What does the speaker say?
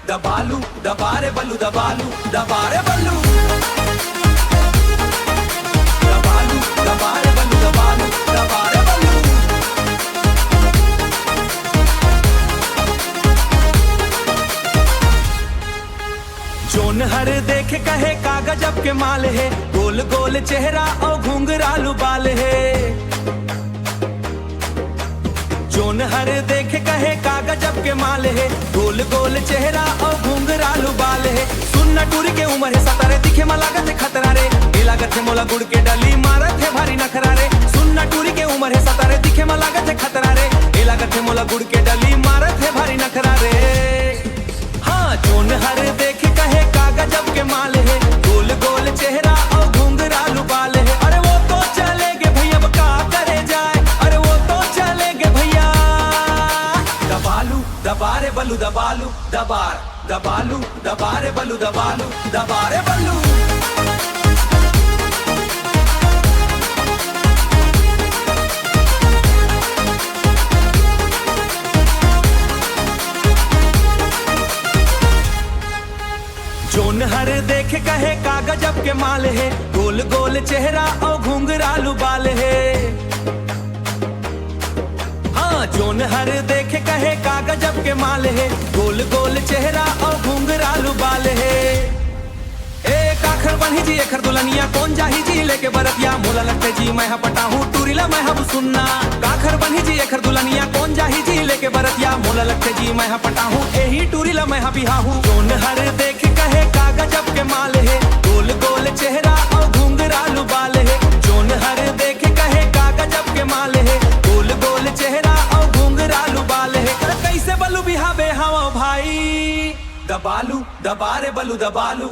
दबालू दबारे बल्लू दबालू दबारे बल्लू दबालू दबारे बल्लू दबालू दबारे बल्लू। जोन हर देखे कहे का गजब के माल है, गोल गोल चेहरा और घुंघरालू बाल है। जोन हर देखे कहे का गजब के माल है, गोल गोल चेहरा और घुंघरालू बाल है। सुनना टूरी के उम्र है सतारे, दिखे में लागत है खतरा रे, ये लागत है मोला गुड़ के डली मारत है भारी नखरा रे। सुनना टूरी के उम्र है सतारे, दिखे में लागत है खतरा रे, ये लागत है मोला गुड़ के डली मारत है भारी नखरा रे। हाँ जोन हर देखे कहे का गजब के माल है, गोल गोल चेहरा और घुंघरालू बाल है। अरे वो तो चलेगे भैया अब का करे जाए, अरे वो तो चलेगे भैया। दबालू दबारे बल्लू दबालू दबार दबालू दबारे बल्लू दबालू दबारे बल्लू। जोन हर देखे कहे का गजब के माल है, गोल गोल चेहरा और घुंघरालू बाल है। हाँ जोन हर देखे कहे का गजब के माल है, गोल गोल चेहरा और घुंघरालू बाल है। एक आखर बनी जी एखर दुल्हनिया कौन जाही जी लेके बरतिया, मोला लगते जी मैं पटाहूँ टूरीला मैं हब सुनना। काखर बनी जी एखर दुल्हनिया कौन जाही जी लेके बरतिया, मोला लगते जी मैं पटाहूँ एही टूरीला मैं बिहाहूँ। जोन हर देखे कहे का गजब के माल है, गोल गोल चेहरा और घुंघरालू बाल है। जोन हर देखे कहे का गजब के माल है, गोल गोल चेहरा और घुंघरालू बाल है। कैसे बल्लू बिहावे हवा भाई, दबालू दबारे बल्लू दबालू